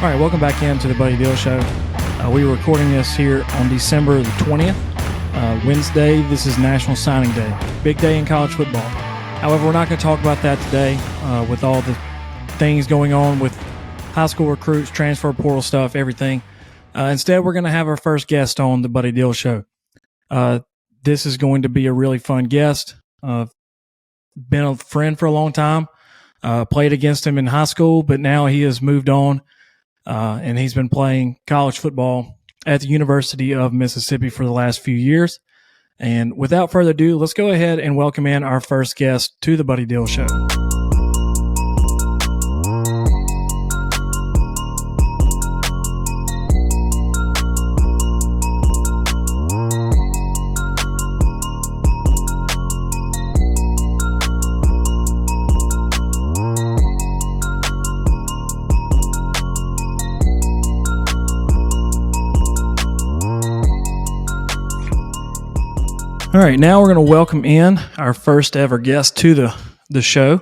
All right, welcome back into the Buddy Dill Show. We were recording this here on December the 20th, Wednesday. This is National Signing Day, big day in college football. However, we're not going to talk about that today with all the things going on with high school recruits, transfer portal stuff, everything. Instead, we're going to have our first guest on the Buddy Dill Show. This is going to be a really fun guest. Been a friend for a long time. Played against him in high school, but now he has moved on. And he's been playing college football at the University of Mississippi for the last few years. And without further ado, let's go ahead and welcome in our first guest to the Buddy Dill Show. All right, now we're going to welcome in our first ever guest to the show.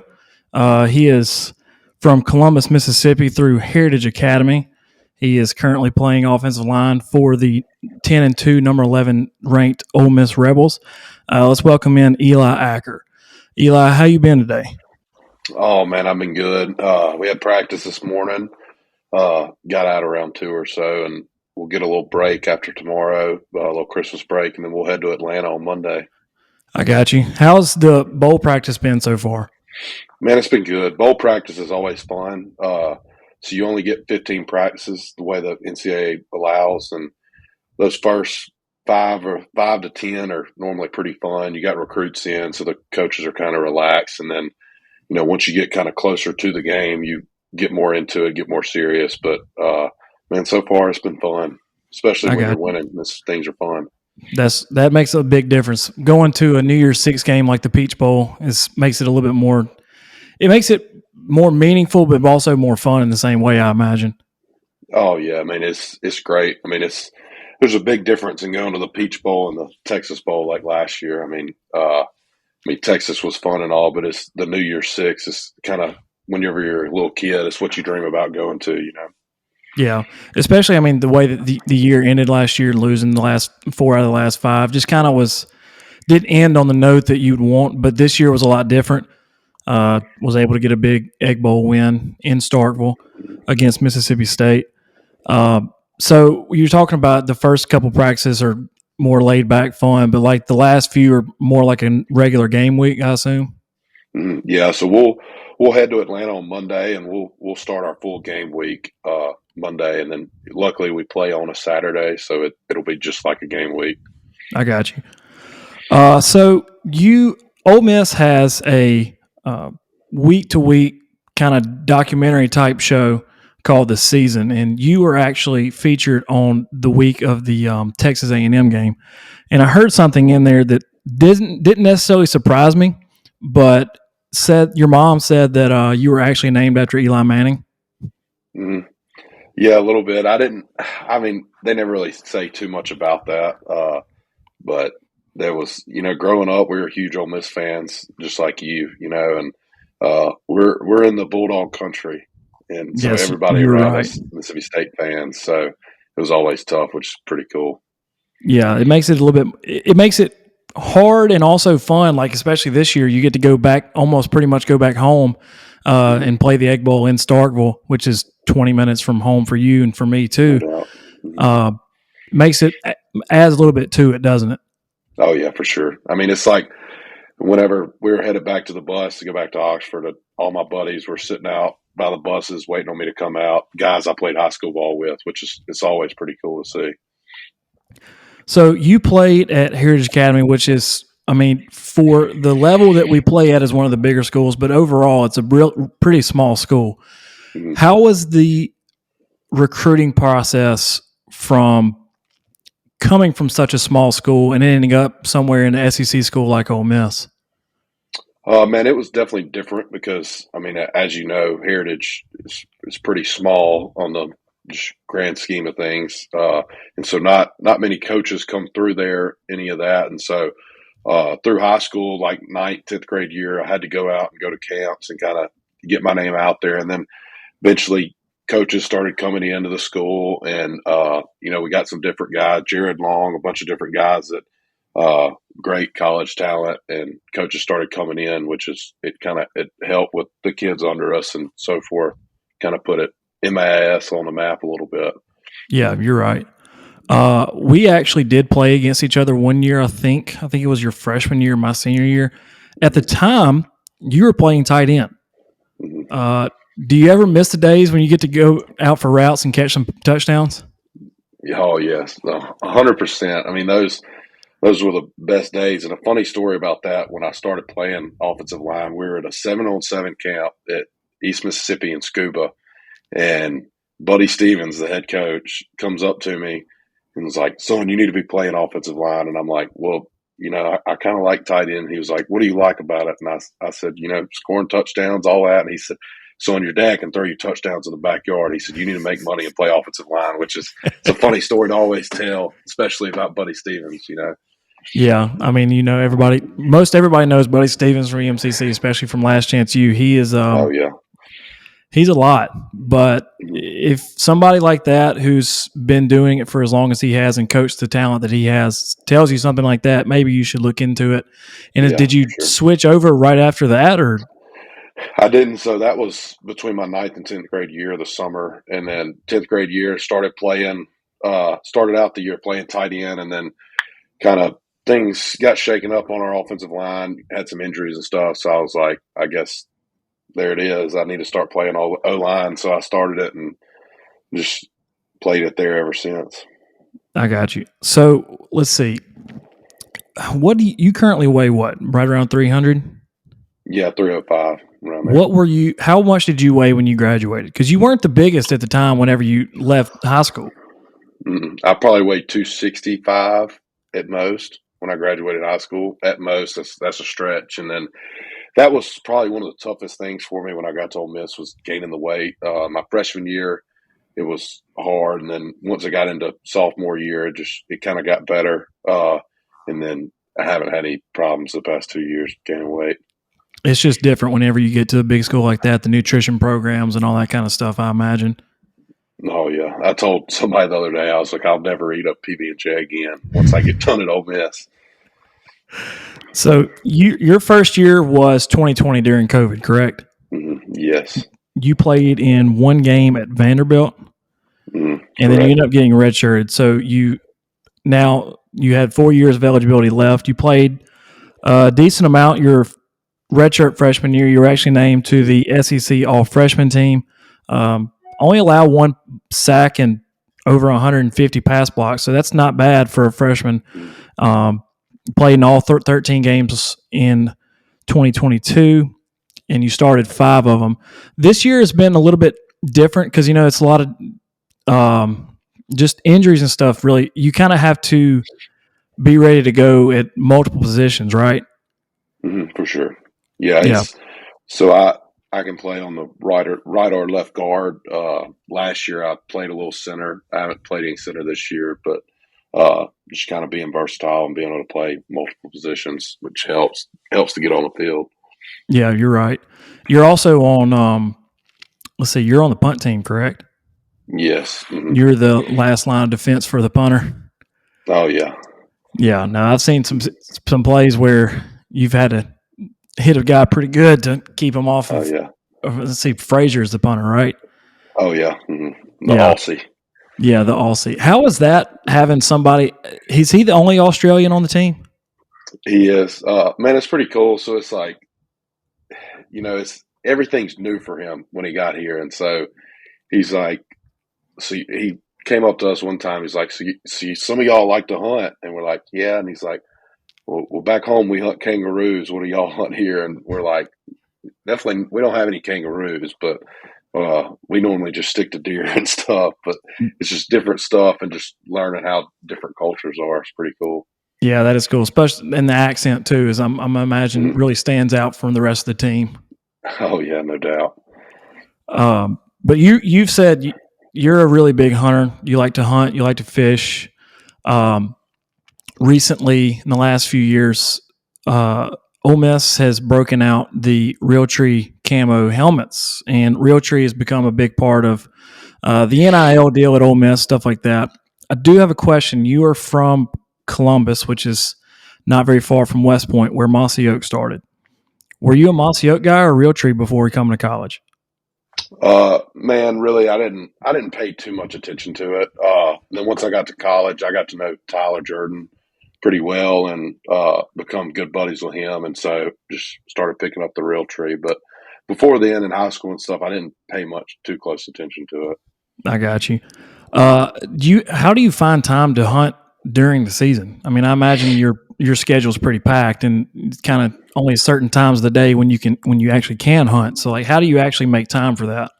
He is from Columbus, Mississippi through Heritage Academy. He is currently playing offensive line for the 10-2, number 11 ranked Ole Miss Rebels. Let's welcome in Eli Acker. Eli, how you been today? Oh, man, I've been good. We had practice this morning, got out around 2 or so, and we'll get a little break after tomorrow, a little Christmas break, and then we'll head to Atlanta on Monday. I got you. How's the bowl practice been so far? Man, it's been good. Bowl practice is always fun. So you only get 15 practices the way the NCAA allows, and those first 5 to 10 are normally pretty fun. You got recruits in, so the coaches are kind of relaxed, and then once you get kind of closer to the game, you get more into it, get more serious. But man, so far it's been fun, especially when you're winning. Things are fun. That makes a big difference. Going to a New Year's Six game like the Peach Bowl makes it a little bit more. It makes it more meaningful, but also more fun in the same way, I imagine. Oh yeah, I mean it's great. I mean there's a big difference in going to the Peach Bowl and the Texas Bowl like last year. I mean Texas was fun and all, but it's the New Year's Six. It's kind of whenever you're a little kid, it's what you dream about going to. Yeah, especially, I mean, the way that the year ended last year, losing the last 4 out of the last 5, just kind of didn't end on the note that you'd want, but this year was a lot different. Was able to get a big Egg Bowl win in Starkville against Mississippi State. So you're talking about the first couple practices are more laid back fun, but like the last few are more like a regular game week, I assume? Yeah, so we'll head to Atlanta on Monday, and we'll start our full game week Monday, and then luckily we play on a Saturday, so it'll be just like a game week. I got you. So Ole Miss has a week-to-week kind of documentary type show called The Season, and you were actually featured on the week of the Texas A&M game, and I heard something in there that didn't necessarily surprise me, but your mom said that you were actually named after Eli Manning. Mm-hmm. Yeah, a little bit. They never really say too much about that. But there was, growing up, we were huge Ole Miss fans, just like you, and we're in the Bulldog country. And so yes, everybody around us, Mississippi State fans. So it was always tough, which is pretty cool. Yeah, it makes it a little bit, it makes it hard and also fun. Like, especially this year, you get to go back, almost pretty much go back home and play the Egg Bowl in Starkville, which is 20 minutes from home for you and for me too. Makes it, adds a little bit to it, doesn't it? Oh yeah, for sure. I mean, it's like whenever we were headed back to the bus to go back to Oxford, all my buddies were sitting out by the buses waiting on me to come out. Guys I played high school ball with, it's always pretty cool to see. So you played at Heritage Academy, which is, I mean, for the level that we play at is one of the bigger schools, but overall it's a pretty small school. Mm-hmm. How was the recruiting process from coming from such a small school and ending up somewhere in the SEC school like Ole Miss? Man, it was definitely different because, I mean, as you know, Heritage is pretty small on the grand scheme of things. And so not many coaches come through there, any of that. And so through high school, like 9th, 10th grade year, I had to go out and go to camps and kind of get my name out there. And then eventually coaches started coming into the school, and we got some different guys, Jared Long, a bunch of different guys that great college talent, and coaches started coming in, which is it helped with the kids under us and so forth, kind of put it MIS on the map a little bit. Yeah, you're right. We actually did play against each other one year. I think it was your freshman year, my senior year. At the time, you were playing tight end. Mm-hmm. Do you ever miss the days when you get to go out for routes and catch some touchdowns? Oh yes, 100%. I mean, those were the best days. And a funny story about that: when I started playing offensive line, we were at a 7-on-7 camp at East Mississippi in Scuba, and Buddy Stevens, the head coach, comes up to me and was like, "Son, you need to be playing offensive line." And I'm like, "Well, I kind of like tight end." He was like, "What do you like about it?" And I said, "Scoring touchdowns, all that." And he said, "Son, your dad can throw you touchdowns in the backyard." He said, "You need to make money and play offensive line," which is it's a funny story to always tell, especially about Buddy Stevens. Yeah, I mean, most everybody knows Buddy Stevens from EMCC, especially from Last Chance U. He is, Oh yeah, he's a lot. But if somebody like that who's been doing it for as long as he has and coached the talent that he has tells you something like that, maybe you should look into it. And did you switch over right after that, or? I didn't. So that was between my 9th and 10th grade year, the summer, and then 10th grade year started playing. Started out the year playing tight end, and then kind of things got shaken up on our offensive line. Had some injuries and stuff, so I was like, I guess there it is. I need to start playing O line. So I started it and just played it there ever since. I got you. So let's see. What do you currently weigh? What, right around 300? Yeah, 305. What were you? How much did you weigh when you graduated? Because you weren't the biggest at the time. Whenever you left high school, I probably weighed 265 at most when I graduated high school. At most, that's a stretch. And then that was probably one of the toughest things for me when I got to Ole Miss was gaining the weight. My freshman year, it was hard, and then once I got into sophomore year, it kind of got better. And then I haven't had any problems the past 2 years gaining weight. It's just different whenever you get to a big school like that, the nutrition programs and all that kind of stuff, I imagine. Oh, yeah. I told somebody the other day, I was like, I'll never eat a PB&J again once I get done at Ole Miss. So your first year was 2020 during COVID, correct? Mm-hmm. Yes. You played in one game at Vanderbilt, and then you ended up getting redshirted. So you had 4 years of eligibility left. You played a decent amount. Your redshirt freshman year, you were actually named to the SEC All-Freshman team. Only allow one sack and over 150 pass blocks, so that's not bad for a freshman. Played in all 13 games in 2022, and you started 5 of them. This year has been a little bit different because, it's a lot of just injuries and stuff, really. You kind of have to be ready to go at multiple positions, right? Mm-hmm, for sure. Yeah. So I can play on the right or left guard. Last year I played a little center. I haven't played any center this year, but just kind of being versatile and being able to play multiple positions, which helps to get on the field. Yeah, you're right. You're also on let's see, you're on the punt team, correct? Yes. Mm-hmm. You're the last line of defense for the punter. Oh yeah. Yeah. Now I've seen some plays where you've had to hit a guy pretty good to keep him off of. Yeah. Let's see, Frazier's the punter, right? Oh yeah. Mm-hmm. The Aussie. Yeah, the Aussie. How is that having somebody? Is he the only Australian on the team? He is. Man, it's pretty cool. So it's like, it's everything's new for him when he got here, and so he's like, so he came up to us one time. He's like, so some of y'all like to hunt, and we're like, yeah, and he's like, well, back home we hunt kangaroos. What do y'all hunt here? And we're like, definitely, we don't have any kangaroos, but we normally just stick to deer and stuff. But it's just different stuff, and just learning how different cultures are. It's pretty cool. Yeah, that is cool, especially in the accent too. Is I'm imagining really stands out from the rest of the team. Oh yeah, no doubt. But you've said you're a really big hunter. You like to hunt. You like to fish. Recently, in the last few years, Ole Miss has broken out the Realtree camo helmets, and Realtree has become a big part of The NIL deal at Ole Miss, stuff like that. I do have a question. You are from Columbus, which is not very far from West Point, where Mossy Oak started. Were you a Mossy Oak guy or Realtree before coming to college? Man, really, I didn't pay too much attention to it. Then once I got to college, I got to know Tyler Jordan pretty well and become good buddies with him, and so just started picking up the real tree. But before then, in high school and stuff, I didn't pay much too close attention to it. I got you. How do you find time to hunt during the season? I mean, I imagine your schedule's pretty packed, and it's kind of only certain times of the day when you actually can hunt. So, like, how do you actually make time for that?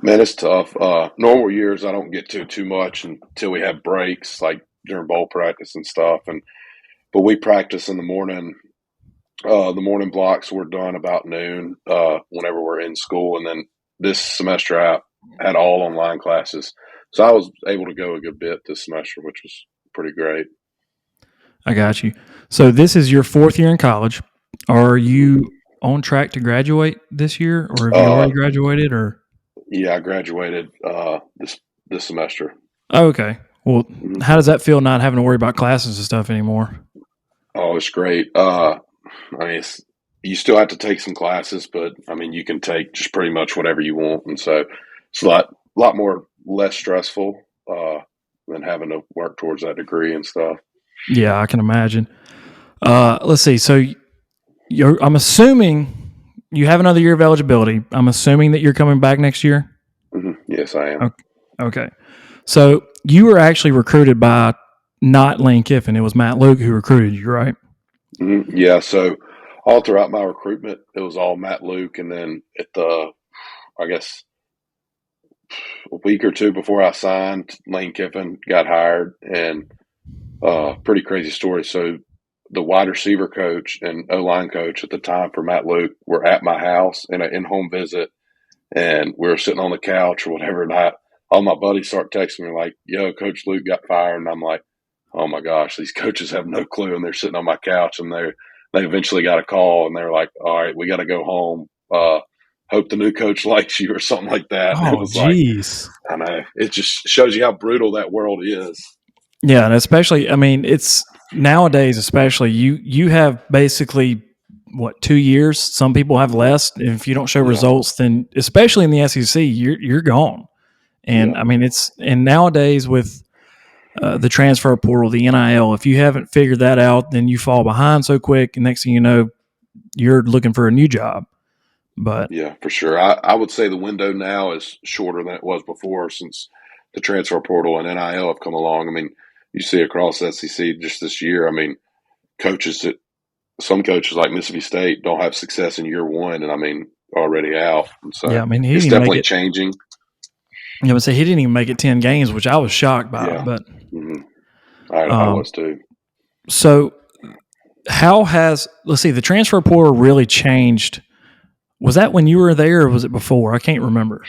Man, it's tough. Normal years, I don't get to too much until we have breaks, like during bowl practice and stuff. But we practice in the morning. The morning blocks were done about noon whenever we're in school, and then this semester I had all online classes, so I was able to go a good bit this semester, which was pretty great. I got you. So, this is your fourth year in college. Are you on track to graduate this year, or have you Uh, already graduated? Or yeah, I graduated this semester. oh, okay. Well, Mhm. how does that feel not having to worry about classes and stuff anymore? Oh, it's great. I mean, you still have to take some classes, but I mean, you can take just pretty much whatever you want, and so it's a lot more less stressful than having to work towards that degree and stuff. Yeah, I can imagine. Let's see. So, I'm assuming you have another year of eligibility. I'm assuming that you're coming back next year. Yes, I am. Okay. Okay. So you were actually recruited by not Lane Kiffin. It was Matt Luke who recruited you, right? Yeah, so all throughout my recruitment, it was all Matt Luke, and then I guess, a week or two before I signed, Lane Kiffin got hired, and pretty crazy story. So the wide receiver coach and O line coach at the time for Matt Luke were at my house in an in home visit, and we were sitting on the couch or whatever, and all my buddies start texting me like, "Yo, Coach Luke got fired," and I'm like, "Oh my gosh, these coaches have no clue," and they're sitting on my couch, and they eventually got a call, and they're like, "All right, we got to go home. Hope the new coach likes you," or something like that. And it Oh, was like, geez. I know, it just shows you how brutal that world is. Yeah, and especially, I mean, it's nowadays, especially you have basically what 2 years. Some people have less. If you don't show Yeah, results, then especially in the SEC, you're gone. And yeah, I mean, and nowadays with the transfer portal, the NIL, if you haven't figured that out, then you fall behind so quick. And next thing you know, you're looking for a new job. But yeah, for sure. I would say the window now is shorter than it was before since the transfer portal and NIL have come along. I mean, you see across SEC just this year. I mean, coaches that some coaches like Mississippi State don't have success in year one, and I mean already out. And so yeah, I mean, he didn't it's even make definitely it. changing. You know, say he didn't even make it 10 games, which I was shocked by. Yeah, But hmm I um, was too. so how has let's see the transfer portal really changed? Was that when you were there, or was it before? I can't remember.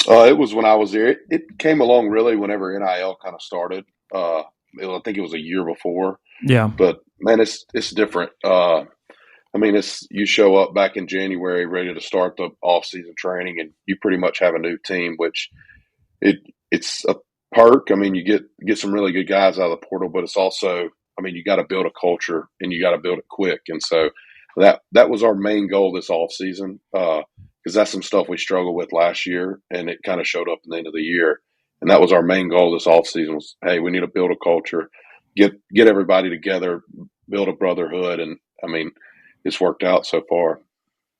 It was when I was there. It came along really whenever NIL kind of started. I think it was a year before, Yeah, but man, it's different. I mean, it's you show up back in January ready to start the off season training, and you pretty much have a new team, which it it's a perk. I mean, you get some really good guys out of the portal, but it's also, I mean, you got to build a culture and you got to build it quick. And so that was our main goal this off season because that's some stuff we struggled with last year, and it kind of showed up at the end of the year. And that was our main goal this off season was, hey, we need to build a culture, get everybody together, build a brotherhood, and I mean, it's worked out so far.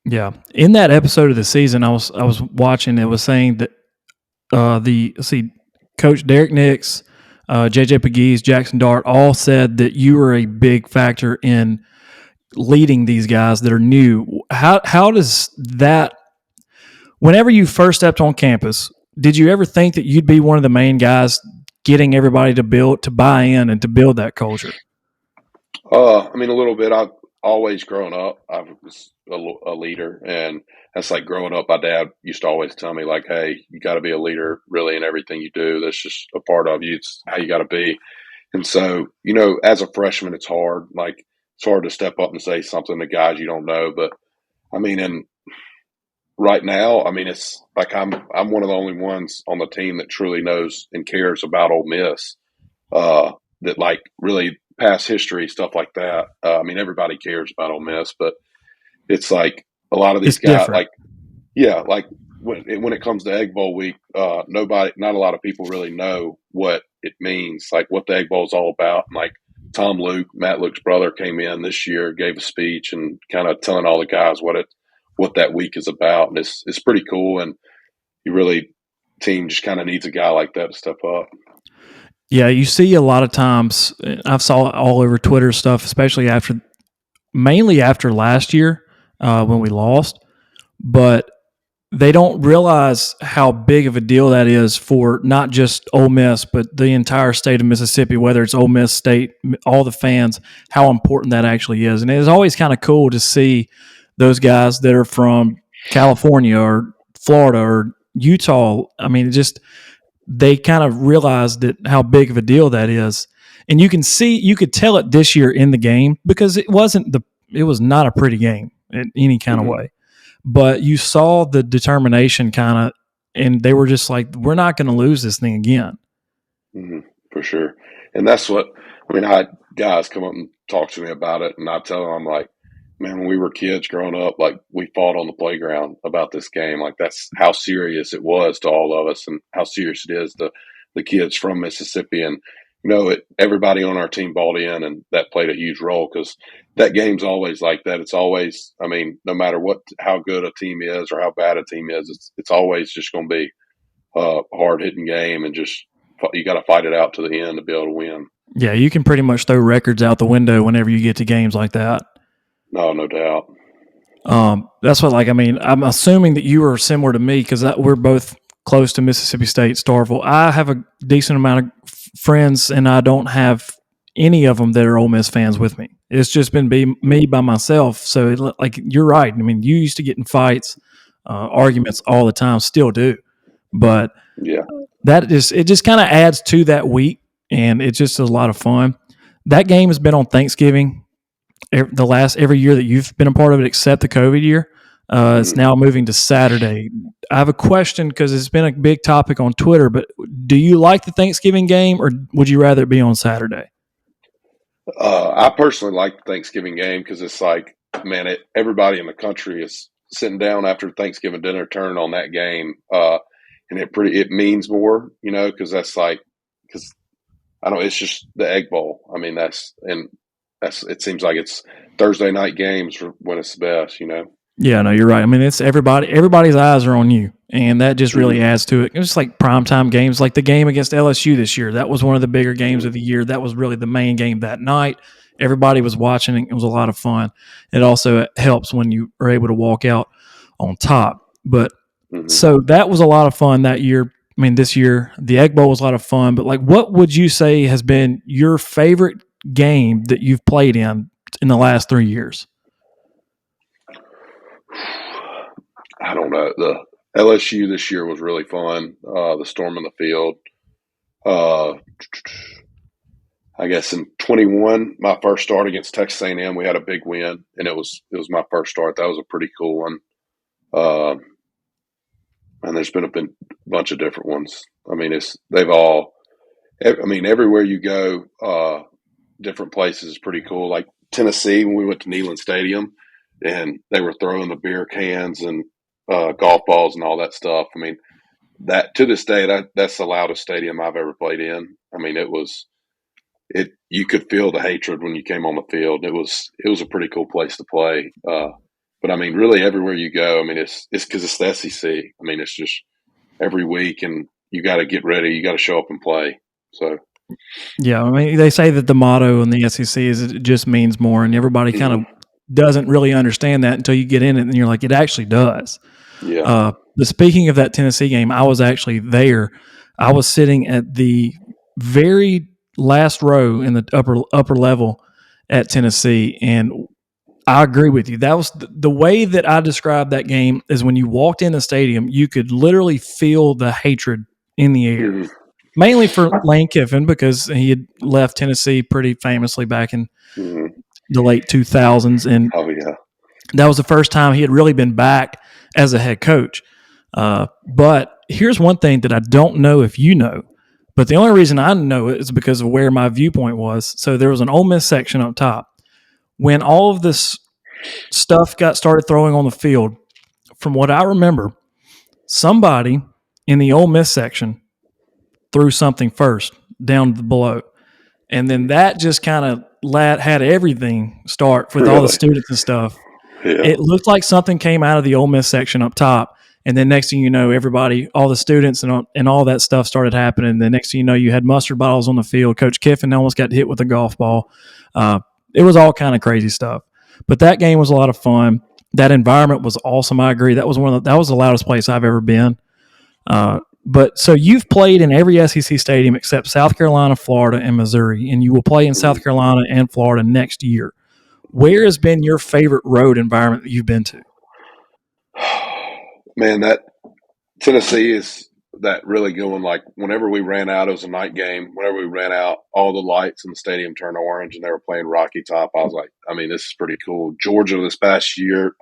yeah. In that episode of the season, I was watching. It was saying that the let's see, Coach Derek Nix, JJ Pegues, Jackson Dart all said that you were a big factor in leading these guys that are new. How does that? Whenever you first stepped on campus, did you ever think that you'd be one of the main guys getting everybody to buy in and to build that culture? I mean, a little bit. I've always grown up. I was a leader, and that's like growing up. My dad used to always tell me, like, "Hey, you got to be a leader, really, in everything you do. That's just a part of you. It's how you got to be." And so, as a freshman, it's hard. Like, it's hard to step up and say something to guys you don't know. But I mean, and right now, I mean, it's like I'm one of the only ones on the team that truly knows and cares about Ole Miss. That like really past history stuff like that. I mean, everybody cares about Ole Miss, but it's like a lot of It's these guys, different. like yeah, like when it comes to Egg Bowl week, not a lot of people really know what it means, like what the Egg Bowl is all about. And like Matt Luke's brother, came in this year, gave a speech, and kind of telling all the guys what that week is about, and it's pretty cool. And you really team just kind of needs a guy like that to step up. Yeah, you see a lot of times. I've saw it all over Twitter stuff, especially mainly after last year when we lost. But they don't realize how big of a deal that is for not just Ole Miss, but the entire state of Mississippi, whether it's Ole Miss State, all the fans, how important that actually is. And it's always kind of cool to see those guys that are from California or Florida or Utah. I mean, they kind of realized that how big of a deal that is. And you could tell it this year in the game because it was not a pretty game in any kind of Mm-hmm. way. But you saw the determination kind of, and they were just like, we're not going to lose this thing again. Mm-hmm, for sure. And that's what, I mean, I had guys come up and talk to me about it, and I tell them, I'm like, man, when we were kids growing up, like we fought on the playground about this game. Like that's how serious it was to all of us, and how serious it is to the kids from Mississippi. And, everybody on our team bought in, and that played a huge role, because that game's always like that. It's always, I mean, no matter how good a team is or how bad a team is, it's always just going to be a hard hitting game, and just you got to fight it out to the end to be able to win. Yeah, you can pretty much throw records out the window whenever you get to games like that. No doubt. That's what, like, I mean, I'm assuming that you are similar to me because we're both close to Mississippi State, Starkville. I have a decent amount of friends, and I don't have any of them that are Ole Miss fans with me. It's just been me by myself. So, like, you're right. I mean, you used to get in fights, arguments all the time, still do. But Yeah. it just kind of adds to that week, and it's just a lot of fun. That game has been on Thanksgiving every year that you've been a part of it, except the COVID year. It's now moving to Saturday. I have a question because it's been a big topic on Twitter, but do you like the Thanksgiving game, or would you rather it be on Saturday? I personally like the Thanksgiving game because it's like, man, everybody in the country is sitting down after Thanksgiving dinner, turning on that game, and it means more, because because I don't. It's just the Egg Bowl. I mean, it seems like it's Thursday night games when it's the best, Yeah, no, you're right. I mean, it's everybody's eyes are on you, and that just really adds to it. It's just like primetime games, like the game against LSU this year. That was one of the bigger games of the year. That was really the main game that night. Everybody was watching it. It was a lot of fun. It also helps when you are able to walk out on top. But so that was a lot of fun that year. I mean, this year the Egg Bowl was a lot of fun. But like, what would you say has been your favorite game that you've played in the last 3 years? I don't know. The LSU this year was really fun. The storm in the field. I guess in 21, my first start against Texas A&M, we had a big win, and it was my first start. That was a pretty cool one. And there's been a bunch of different ones. I mean, everywhere you go, different places is pretty cool. Like Tennessee, when we went to Neyland Stadium, and they were throwing the beer cans and golf balls and all that stuff. I mean, that to this day, that's the loudest stadium I've ever played in. I mean, you could feel the hatred when you came on the field. It was a pretty cool place to play. But I mean, really everywhere you go, I mean, it's because it's the SEC. I mean, it's just every week, and you got to get ready. You got to show up and play. So. Yeah, I mean, they say that the motto in the SEC is it just means more, and everybody kind of doesn't really understand that until you get in it, and you're like, it actually does. Yeah. But speaking of that Tennessee game, I was actually there. I was sitting at the very last row in the upper level at Tennessee, and I agree with you. That was the way that I described that game is when you walked in the stadium, you could literally feel the hatred in the air. Mainly for Lane Kiffin because he had left Tennessee pretty famously back in the late 2000s, and oh yeah, that was the first time he had really been back as a head coach. But here's one thing that I don't know if you know, but the only reason I know it is because of where my viewpoint was. So there was an Ole Miss section up top. When all of this stuff got started throwing on the field, from what I remember, somebody in the Ole Miss section threw something first down below. And then that just kind of had everything start with all the Really? students and stuff. Yeah. It looked like something came out of the Ole Miss section up top. And then next thing you know, everybody, all the students and all that stuff started happening. The next thing you know, you had mustard bottles on the field. Coach Kiffin almost got hit with a golf ball. It was all kind of crazy stuff. But that game was a lot of fun. That environment was awesome. I agree. That was that was the loudest place I've ever been. But so you've played in every SEC stadium except South Carolina, Florida, and Missouri, and you will play in South Carolina and Florida next year. Where has been your favorite road environment that you've been to? Man, that Tennessee is that really going. Like whenever we ran out, it was a night game. Whenever we ran out, all the lights in the stadium turned orange, and they were playing Rocky Top. I was like, I mean, this is pretty cool. Georgia this past year,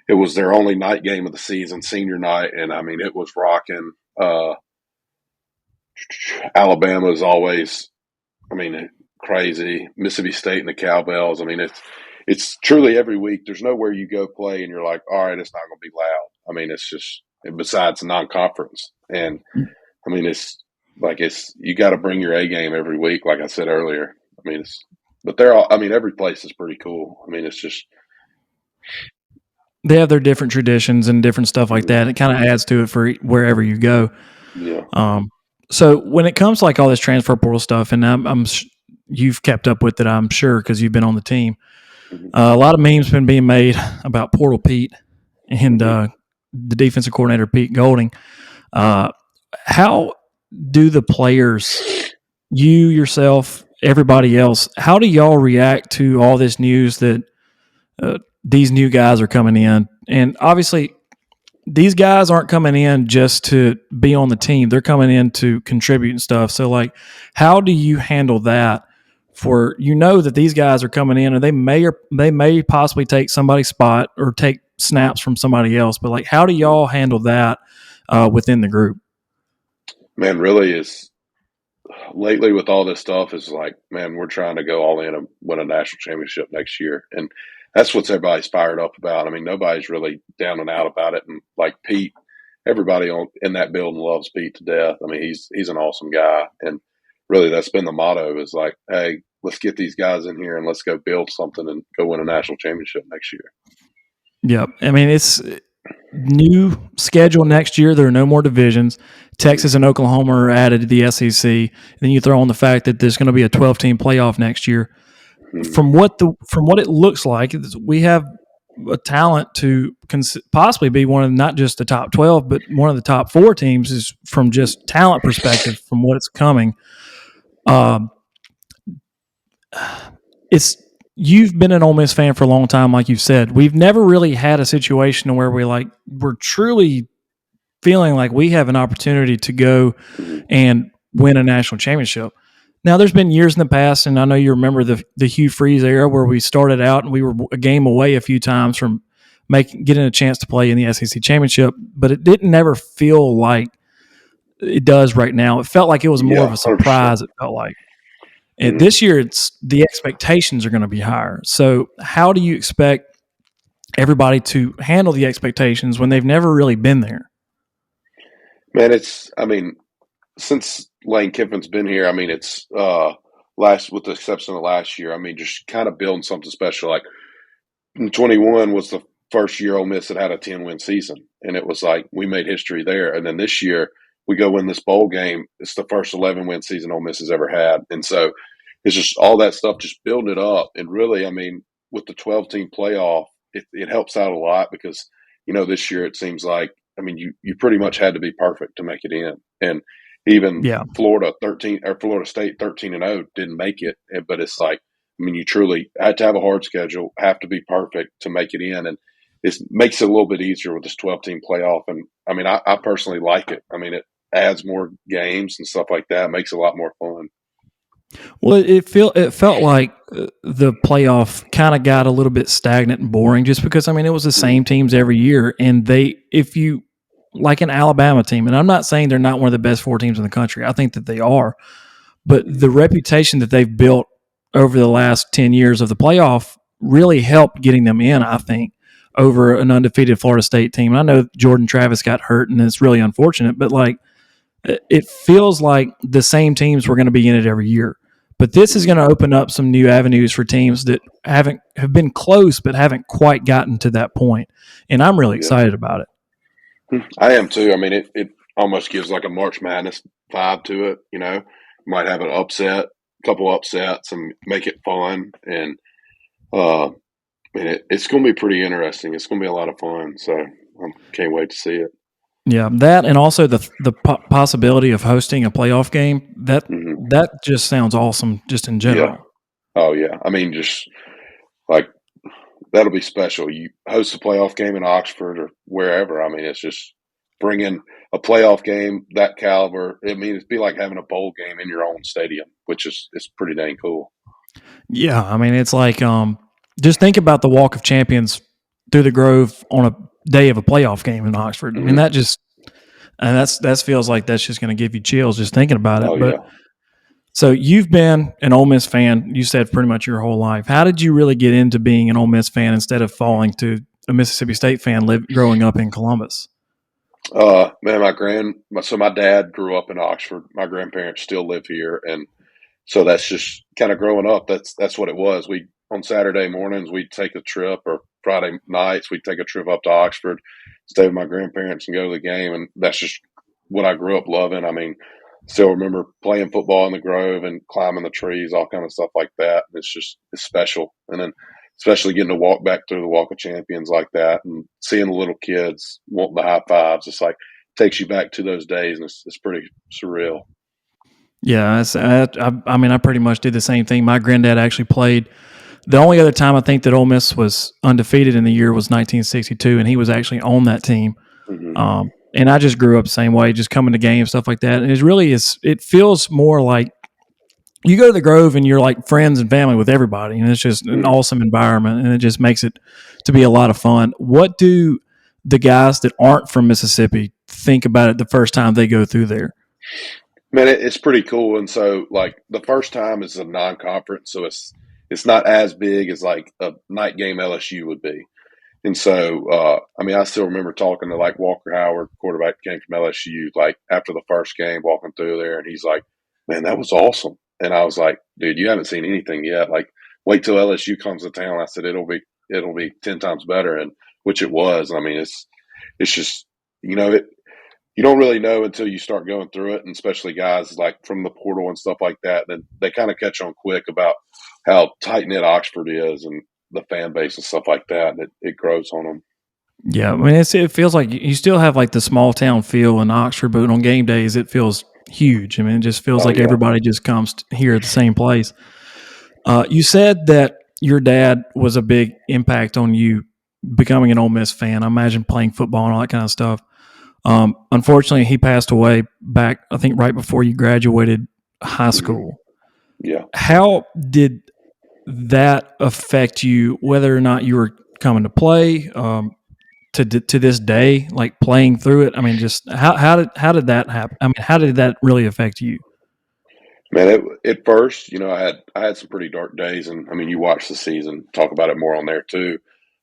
it was their only night game of the season, senior night, and I mean, it was rocking. Alabama is always, I mean, crazy. Mississippi State and the Cowbells. I mean, it's truly every week. There's nowhere you go play and you're like, all right, it's not going to be loud. I mean, it's just besides non-conference, and I mean, it's like you got to bring your A game every week. Like I said earlier, I mean, but they're all. I mean, every place is pretty cool. I mean, it's just they have their different traditions and different stuff like that. It kind of adds to it for wherever you go. Yeah. So when it comes to like all this transfer portal stuff, and you've kept up with it, I'm sure, because you've been on the team. A lot of memes been being made about Portal Pete and the defensive coordinator Pete Golding. How do the players, you yourself, everybody else, how do y'all react to all this news that these new guys are coming in? And obviously, these guys aren't coming in just to be on the team. They're coming in to contribute and stuff. So, like, how do you handle that? For that these guys are coming in, and they may possibly take somebody's spot or take snaps from somebody else. But like, how do y'all handle that within the group? Man, really is lately with all this stuff is like, man, we're trying to go all in and win a national championship next year, and that's what everybody's fired up about. I mean, nobody's really down and out about it, and like Pete, everybody in that building loves Pete to death. I mean, he's an awesome guy, and really that's been the motto is like, hey, let's get these guys in here and let's go build something and go win a national championship next year. Yeah, I mean, it's new schedule next year. There are no more divisions. Texas and Oklahoma are added to the SEC. And then you throw on the fact that there's going to be a 12-team playoff next year. From what it looks like, we have a talent to possibly be one of not just the top 12, but one of the top 4 teams is from just talent perspective from what it's coming. You've been an Ole Miss fan for a long time, like you've said. We've never really had a situation where we're truly feeling like we have an opportunity to go and win a national championship. Now, there's been years in the past, and I know you remember the Hugh Freeze era where we started out and we were a game away a few times from getting a chance to play in the SEC championship, but it didn't ever feel like it does right now. It felt like it was more of a surprise. 100%. It felt like. And this year, the expectations are going to be higher. So how do you expect everybody to handle the expectations when they've never really been there? Man, since Lane Kiffin's been here, I mean, it's with the exception of last year, I mean, just kind of building something special. Like in 21 was the first year Ole Miss had a 10-win season, and it was like we made history there. And then this year we go win this bowl game. It's the first 11-win season Ole Miss has ever had, and so it's just all that stuff, just building it up. And really, I mean, with the 12-team playoff, it helps out a lot because this year it seems like, I mean, you pretty much had to be perfect to make it in, and even Florida State 13-0 didn't make it, but it's like, I mean, you truly had to have a hard schedule, have to be perfect to make it in, and it makes it a little bit easier with this 12-team playoff. And I mean, I personally like it. I mean, it adds more games and stuff like that, makes it a lot more fun. Well, it felt like the playoff kind of got a little bit stagnant and boring just because, I mean, it was the same teams every year. And if you, like an Alabama team, and I'm not saying they're not one of the best 4 teams in the country, I think that they are, but the reputation that they've built over the last 10 years of the playoff really helped getting them in, I think, over an undefeated Florida State team. And I know Jordan Travis got hurt, and it's really unfortunate, but like, it feels like the same teams were going to be in it every year. But this is going to open up some new avenues for teams that have been close but haven't quite gotten to that point. And I'm really excited about it. I am too. I mean, it almost gives like a March Madness vibe to it. You know, you might have an upset, couple upsets, and make it fun. And I mean, it's going to be pretty interesting. It's going to be a lot of fun. So I can't wait to see it. Yeah, that and also the possibility of hosting a playoff game, that just sounds awesome just in general. Yeah. Oh, yeah. I mean, just like that'll be special. You host a playoff game in Oxford or wherever. I mean, it's just bringing a playoff game that caliber. I mean, it'd be like having a bowl game in your own stadium, which is pretty dang cool. Yeah, I mean, it's like just think about the Walk of Champions through the Grove on a day of a playoff game in Oxford. I mean, that feels like that's just going to give you chills just thinking about it. Oh, but yeah. So you've been an Ole Miss fan, you said, pretty much your whole life. How did you really get into being an Ole Miss fan instead of falling to a Mississippi State fan growing up in Columbus? Man, my dad grew up in Oxford. My grandparents still live here, and so that's just kind of growing up. That's what it was. We on Saturday mornings we'd take a trip, or Friday nights we'd take a trip up to Oxford, stay with my grandparents, and go to the game. And that's just what I grew up loving. I mean, still remember playing football in the Grove and climbing the trees, all kind of stuff like that. It's special. And then especially getting to walk back through the Walk of Champions like that and seeing the little kids wanting the high fives. It's like takes you back to those days, and it's pretty surreal. Yeah, I mean, I pretty much did the same thing. My granddad actually played. The only other time I think that Ole Miss was undefeated in the year was 1962, and he was actually on that team. Mm-hmm. And I just grew up the same way, just coming to games, stuff like that. And it feels more like you go to the Grove and you're like friends and family with everybody, and it's just an awesome environment, and it just makes it to be a lot of fun. What do the guys that aren't from Mississippi think about it the first time they go through there? Man, it's pretty cool. And so, like, the first time is a non-conference, so it's not as big as like a night game LSU would be. And so, I mean, I still remember talking to like Walker Howard, quarterback came from LSU, like after the first game, walking through there, and he's like, "Man, that was awesome." And I was like, "Dude, you haven't seen anything yet. Like, wait till LSU comes to town." I said, "It'll be 10 times better," and which it was. I mean, it's just you don't really know until you start going through it, and especially guys like from the portal and stuff like that. Then they kind of catch on quick about how tight knit Oxford is and the fan base and stuff like that. And it grows on them. Yeah, I mean, it feels like you still have like the small town feel in Oxford, but on game days it feels huge. I mean, it just feels like everybody just comes here at the same place. You said that your dad was a big impact on you becoming an Ole Miss fan. I imagine playing football and all that kind of stuff. Unfortunately, he passed away back, I think, right before you graduated high school. Yeah. How did that affect you, whether or not you were coming to play to this day, like playing through it? I mean, just how did that happen? I mean, how did that really affect you? Man, at first, I had some pretty dark days, and I mean, you watch the season, talk about it more on there too.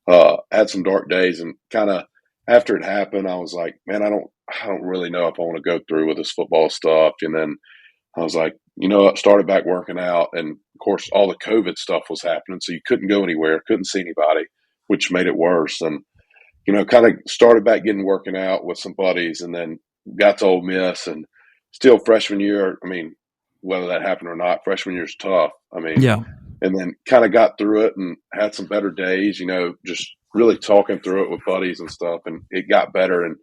I had some dark days, and kind of after it happened, I was like, man, I don't really know if I want to go through with this football stuff. And then I was like, I started back working out, and of course, all the COVID stuff was happening, so you couldn't go anywhere, couldn't see anybody, which made it worse. And kind of started back working out with some buddies, and then got to Ole Miss, and still freshman year. I mean, whether that happened or not, freshman year's tough. I mean, Yeah. and then kind of got through it and had some better days, just really talking through it with buddies and stuff. And it got better. And,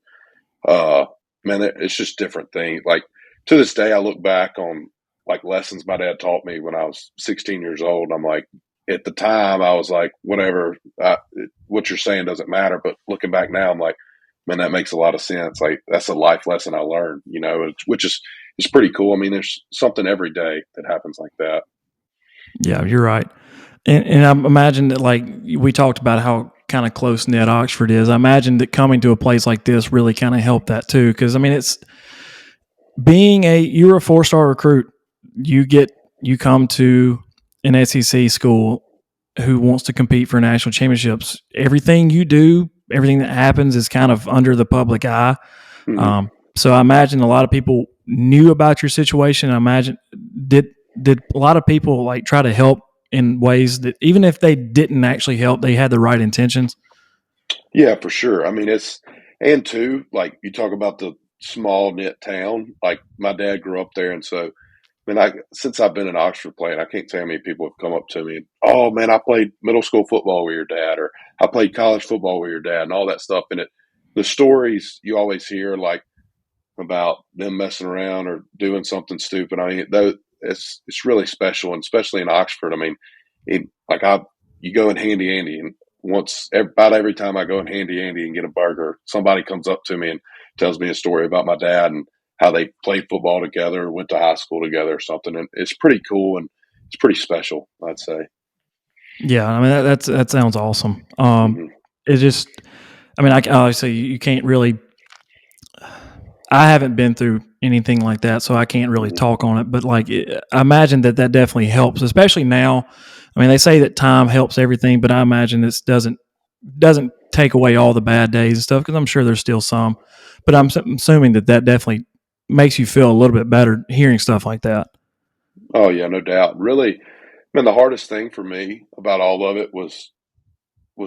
man, it's just different things. Like to this day, I look back on like lessons my dad taught me when I was 16 years old. I'm like, at the time I was like, whatever, what you're saying doesn't matter. But looking back now, I'm like, man, that makes a lot of sense. Like that's a life lesson I learned, which is, it's pretty cool. I mean, there's something every day that happens like that. Yeah, you're right. And I imagine that, like we talked about how kind of close knit Oxford is. I imagine that coming to a place like this really kind of helped that too. Because I mean, it's you're a 4-star recruit. You come to an SEC school who wants to compete for national championships. Everything you do, everything that happens, is kind of under the public eye. Mm-hmm. So I imagine a lot of people knew about your situation. I imagine did did a lot of people like try to help in ways that even if they didn't actually help, they had the right intentions. Yeah, for sure. I mean, and two, like you talk about the small knit town, like my dad grew up there. And so, I mean, since I've been in Oxford playing, I can't tell how many people have come up to me. Oh man, I played middle school football with your dad, or I played college football with your dad, and all that stuff. And the stories you always hear, like about them messing around or doing something stupid. I mean, though it's really special, and especially in Oxford. I mean, like you go in Handy Andy, and about every time I go in Handy Andy and get a burger, somebody comes up to me and tells me a story about my dad and how they played football together, went to high school together, or something. And it's pretty cool and it's pretty special, I'd say. Yeah, I mean that sounds awesome. Mm-hmm. It just, I mean, I obviously you can't really. I haven't been through anything like that, so I can't really Mm-hmm. talk on it. But I imagine that definitely helps, especially now. I mean, they say that time helps everything, but I imagine this doesn't take away all the bad days and stuff because I'm sure there's still some. But I'm assuming that definitely makes you feel a little bit better hearing stuff like that. Oh yeah, no doubt. Really, I mean, the hardest thing for me about all of it was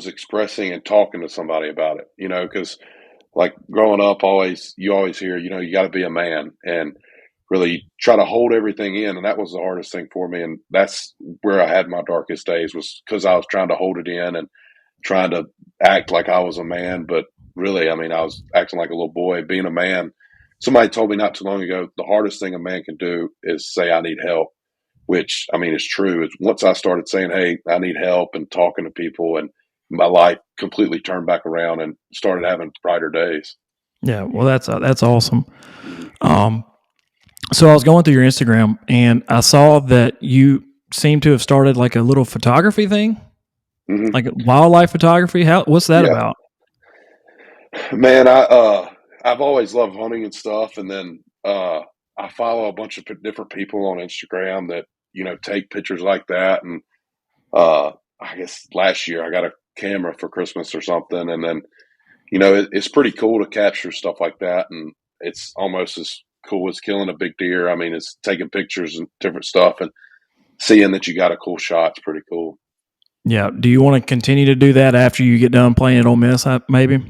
expressing and talking to somebody about it. Because like growing up, you always hear, you got to be a man and really try to hold everything in, and that was the hardest thing for me. And that's where I had my darkest days, was because I was trying to hold it in and trying to act like I was a man, but really, I mean, I was acting like a little boy. Being a man, somebody told me not too long ago, the hardest thing a man can do is say, "I need help." Which, I mean, is true. Is once I started saying, "Hey, I need help," and talking to people, and my life completely turned back around and started having brighter days. Yeah, well, that's awesome. Mm-hmm. Um, so I was going through your Instagram and I saw that you seem to have started like a little photography thing, Mm-hmm. like wildlife photography. What's that Yeah, about? man, I've always loved hunting and stuff, and then I follow a bunch of different people on Instagram that take pictures like that, and uh, I guess last year I got a camera for Christmas or something, and then it's pretty cool to capture stuff like that, and it's almost as cool as killing a big deer. I mean, it's taking pictures and different stuff, and seeing that you got a cool shot's pretty cool. Yeah. Do you want to continue to do that after you get done playing at Ole Miss? Maybe.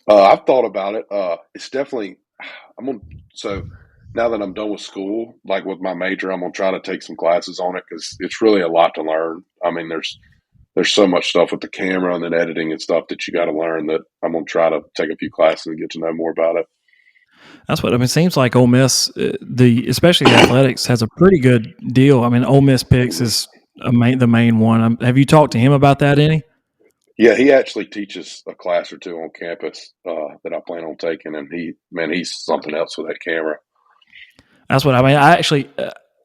I've thought about it. It's definitely I'm gonna so now that I'm done with school, like with my major, I'm gonna try to take some classes on it because it's really a lot to learn. I mean, there's so much stuff with the camera and then editing and stuff that you got to learn, that I'm gonna try to take a few classes and get to know more about it. That's what I mean. It seems like Ole Miss, especially the athletics, has a pretty good deal. I mean, Ole Miss picks Mhm. is the main one. Have you talked to him about that any? Yeah, he actually teaches a class or two on campus that I plan on taking, and he's something else with that camera. That's what I mean.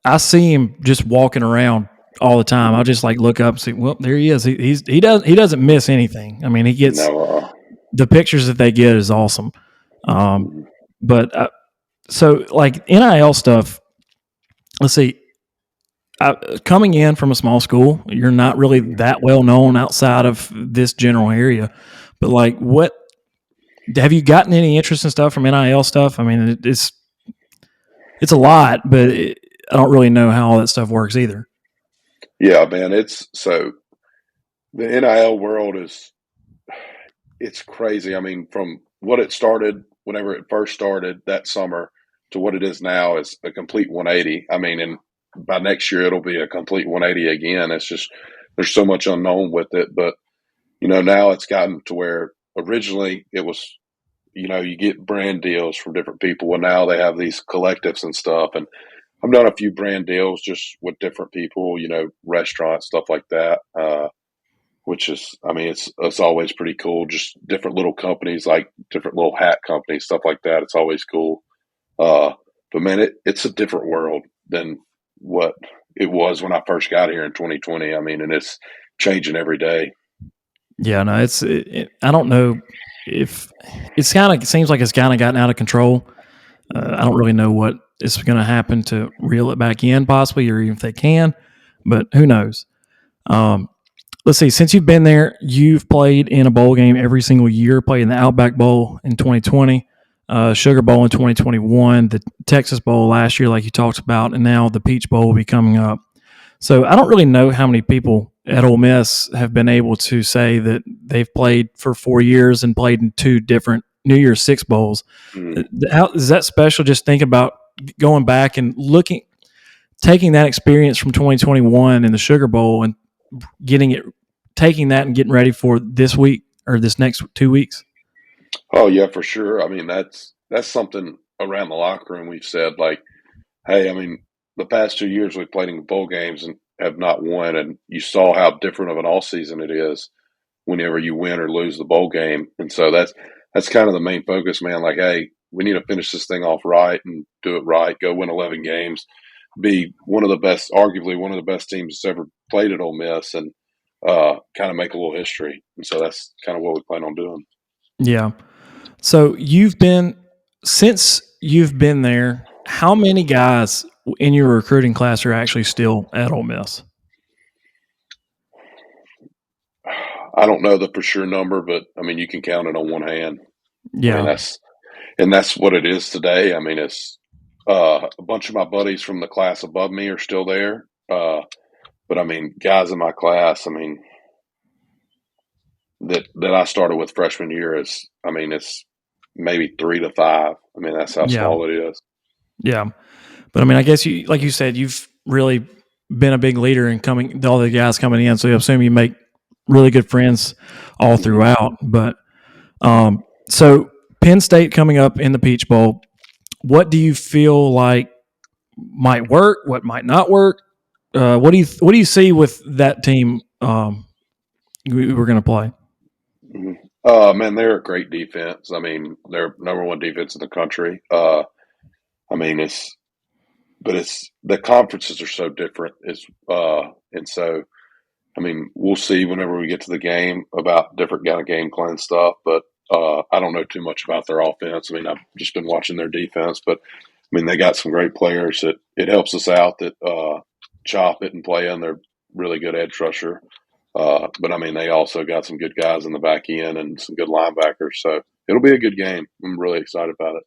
I see him just walking around all the time. I'll Hmm. just like look up and see. Well, there he is. He doesn't miss anything. I mean, he gets No, the pictures that they get is awesome. Um, mhm. but so like NIL stuff. Let's see. Coming in from a small school, you're not really Mhm. that well known outside of this general area. But like, what have you gotten any interest in stuff from NIL stuff? I mean, it's a lot, but I don't really know how all that stuff works either. Yeah, man, it's so the NIL world it's crazy. I mean, from what it started, whenever it first started that summer, to what it is now is a complete 180. I mean, and by next year it'll be a complete 180 again. It's just there's so much unknown with it, but now it's gotten to where originally it was, you get brand deals from different people. Well, now they have these collectives and stuff, and I've done a few brand deals just with different people, restaurants, stuff like that. Which is, I mean, it's always pretty cool. Just different little companies, like different little hat companies, stuff like that. It's always cool. Uh, but man, it's a different world than what it was when I first got here in 2020. I mean, and it's changing every day. Yeah, no, I don't know if it seems like it's kind of gotten out of control. I don't really know what is going to happen to reel it back in, possibly, or even if they can, but who knows? Um, let's see. Since you've been there, you've played in a bowl game every single year. Played in the Outback Bowl in 2020, Sugar Bowl in 2021, the Texas Bowl last year, like you talked about, and now the Peach Bowl will be coming up. So I don't really know how many people at Ole Miss have been able to say that they've played for 4 years and played in 2 different New Year's Six bowls. Mm. How is that special? Just think about going back and taking that experience from 2021 in the Sugar Bowl and taking that and getting ready for this week or this next 2 weeks. Oh yeah, for sure. I mean, that's something around the locker room we've said like, hey, I mean, the past 2 years we've played in bowl games and have not won, and you saw how different of an all season it is whenever you win or lose the bowl game. And so that's kind of the main focus, man. Like, hey, we need to finish this thing off right and do it right. Go win 11 games, be one of the best, arguably one of the best teams that's ever played at Ole Miss, and kind of make a little history. And so that's kind of what we plan on doing. Yeah. So since you've been there, how many guys in your recruiting class are actually still at Ole Miss? I don't know the for sure number, but I mean, you can count it on one hand. I mean, Yeah. that's what it is today. I mean, it's a bunch of my buddies from the class above me are still there. But I mean, guys in my class, I mean, that I started with freshman year is, I mean, it's maybe 3 to 5. I mean, that's how Yeah. small it is. Yeah. But I mean, I guess like you said, you've really been a big leader in all the guys coming in. So I assume you make really good friends all throughout. But so Penn State coming up in the Peach Bowl, what do you feel like might work? What might not work? What do you see with that team? We're going to play. Mhm. Man, they're a great defense. I mean, they're number one defense in the country. I mean, it's the conferences are so different. And so I mean, we'll see whenever we get to the game about different kind of game plan stuff. But I don't know too much about their offense. I mean, I've just been watching their defense. But I mean, they got some great players. It helps us out that Chop it and play in. They're really good edge rusher. But I mean, they also got some good guys in the back end and some good linebackers. So it'll be a good game. I'm really excited about it.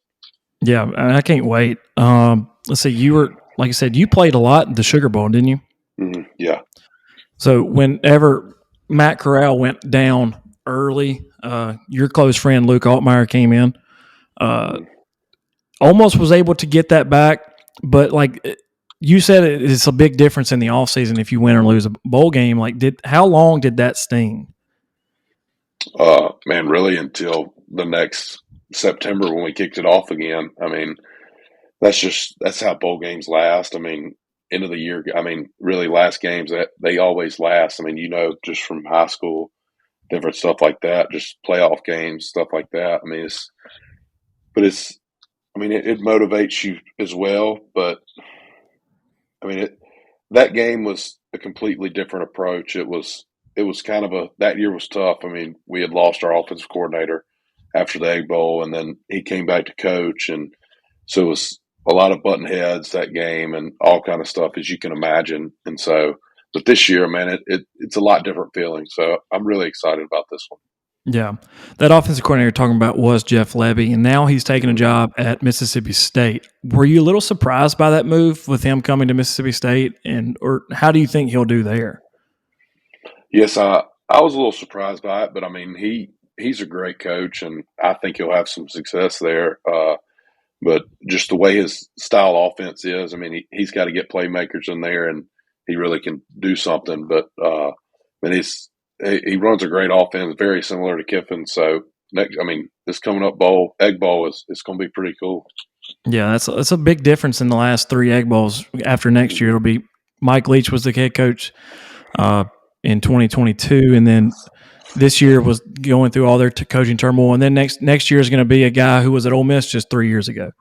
Yeah, I can't wait. Let's see. You were, like I said, you played a lot in the Sugar Bowl, didn't you? Yeah. So whenever Matt Corral went down early, your close friend Luke Altmaier came in, almost was able to get that back, but like you said, it's a big difference in the offseason if you win or lose a bowl game. Like, how long did that sting? Man, really until the next September when we kicked it off again. I mean, that's how bowl games last. I mean, end of the year. I mean, really last games that they always last. I mean, just from high school, different stuff like that, just playoff games, stuff like that. I mean, I mean, it motivates you as well. But I mean, that game was a completely different approach. It was kind of that year was tough. I mean, we had lost our offensive coordinator after the Egg Bowl, and then he came back to coach, and so it was a lot of button heads that game and all kind of stuff as you can imagine. And so, but this year, man, it's a lot different feeling. So I'm really excited about this one. Yeah, that offensive coordinator you're talking about was Jeff Levy, and now he's taking a job at Mississippi State. Were you a little surprised by that move with him coming to Mississippi State, or how do you think he'll do there? Yes, I was a little surprised by it, but I mean, he's a great coach, and I think he'll have some success there. But just the way his style offense is, I mean, he's got to get playmakers in there, and he really can do something. But he runs a great offense, very similar to Kiffin. So this coming up Egg Bowl is going to be pretty cool. Yeah, that's a big difference in the last 3 Egg Bowls. After next year, it'll be Mike Leach was the head coach in 2022, and then this year was going through all their coaching turmoil, and then next year is going to be a guy who was at Ole Miss just 3 years ago.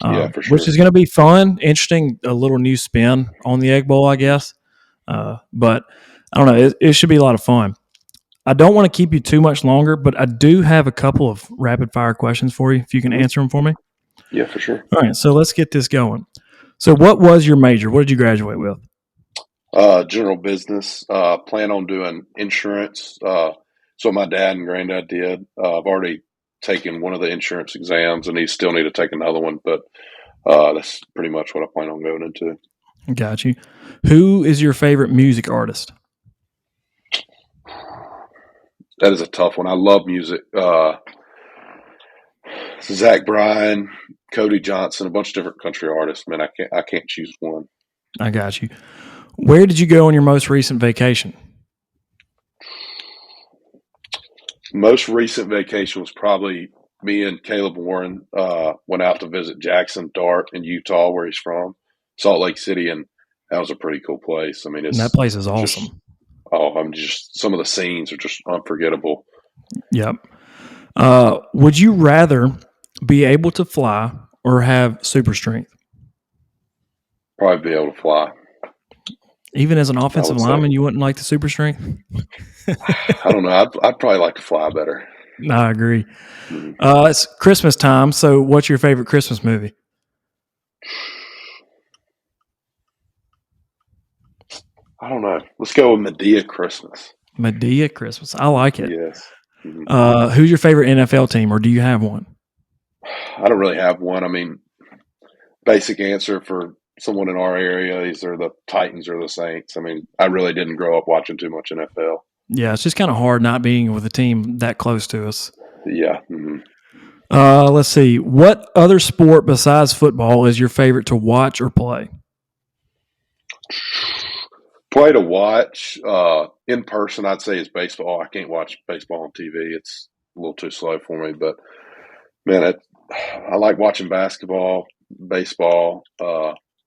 Yeah, for sure. which is going to be fun, interesting, a little new spin on the Egg Bowl, I guess. But I don't know. It should be a lot of fun. I don't want to keep you too much longer, but I do have a couple of rapid fire questions for you, if you can answer them for me. Yeah, for sure. All right, so let's get this going. So, what was your major? What did you graduate with? General business. Plan on doing insurance. So my dad and granddad did. I've already taken one of the insurance exams, and he still need to take another one. But that's pretty much what I plan on going into. Got you. Who is your favorite music artist? That is a tough one. I love music. Zach Bryan, Cody Johnson, a bunch of different country artists. Man, I can't choose one. I got you. Where did you go on your most recent vacation? Most recent vacation was probably me and Caleb Warren went out to visit Jackson Dart in Utah, where he's from, Salt Lake City, and that was a pretty cool place. I mean, And that place is awesome. I'm just some of the scenes are just unforgettable. Yep. Would you rather be able to fly or have super strength? Probably be able to fly. Even as an offensive lineman, you wouldn't like the super strength? I don't know. I'd probably like to fly better. No, I agree. It's Christmas time, so what's your favorite Christmas movie? I don't know. Let's go with Medea Christmas. Medea Christmas. I like it. Yes. Mm-hmm. Who's your favorite NFL team, or do you have one? I don't really have one. I mean, basic answer for someone in our area, these are the Titans or the Saints. I mean, I really didn't grow up watching too much NFL. Yeah, it's just kind of hard not being with a team that close to us. Yeah. Mm-hmm. Let's see. What other sport besides football is your favorite to watch or play? Play to watch in person, I'd say, is baseball. I can't watch baseball on TV. It's a little too slow for me. But, man, I like watching basketball, baseball.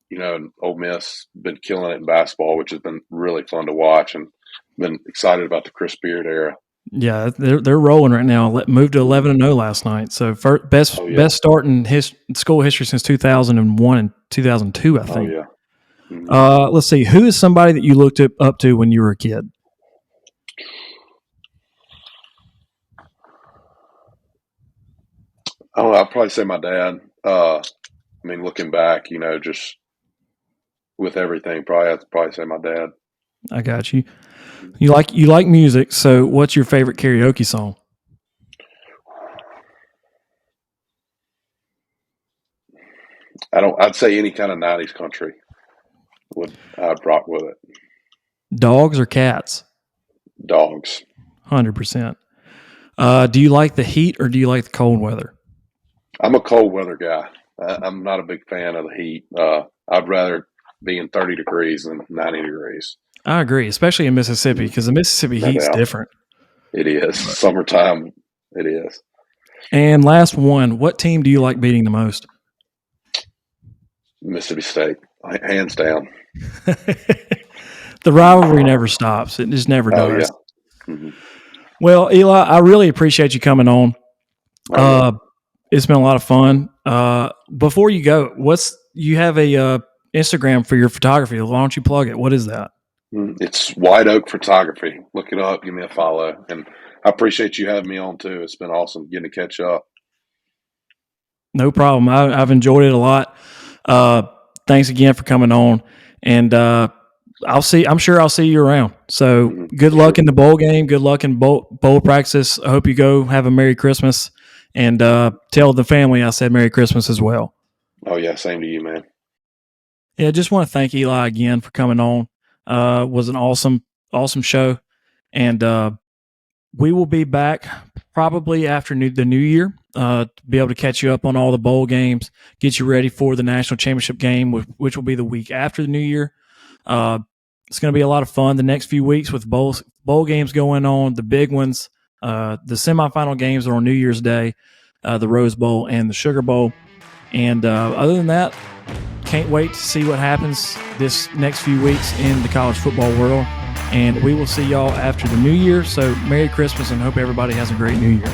And Ole Miss been killing it in basketball, which has been really fun to watch, and been excited about the Chris Beard era. Yeah, they're rolling right now. Moved to 11-0 last night. So best start in school history since 2001 and 2002, I think. Oh yeah. Mm-hmm. Let's see. Who is somebody that you looked up to when you were a kid? I don't know. I'd probably say my dad. Looking back, just with everything, I'd probably say my dad. I got you. You like music, so what's your favorite karaoke song? I'd say any kind of 90s country I'd rock with it. Dogs or cats? Dogs. 100%. Do you like the heat or do you like the cold weather? I'm a cold weather guy. I'm not a big fan of the heat. I'd rather be in 30 degrees than 90 degrees. I agree, especially in Mississippi, because the Mississippi heat's different. It is. Summertime, it is. And last one, what team do you like beating the most? Mississippi State, hands down. The rivalry never stops. It just never does. Yeah. Mm-hmm. Well, Eli, I really appreciate you coming on. It's been a lot of fun. Before you go, you have a Instagram for your photography. Why don't you plug it? What is that? It's White Oak Photography. Look it up. Give me a follow. And I appreciate you having me on, too. It's been awesome getting to catch up. No problem. I've enjoyed it a lot. Thanks again for coming on. And I'm sure I'll see you around. So good luck in the bowl game. Good luck in bowl practice. I hope you go have a Merry Christmas. And tell the family I said Merry Christmas as well. Oh, yeah. Same to you, man. Yeah, just want to thank Eli again for coming on. Was an awesome show. And we will be back probably after the new year to be able to catch you up on all the bowl games, get you ready for the national championship game, which will be the week after the new year. It's going to be a lot of fun the next few weeks with bowl games going on, the big ones. The semifinal games are on New Year's Day, the Rose Bowl and the Sugar Bowl. And other than that, can't wait to see what happens this next few weeks in the college football world. And we will see y'all after the new year. So Merry Christmas and hope everybody has a great new year.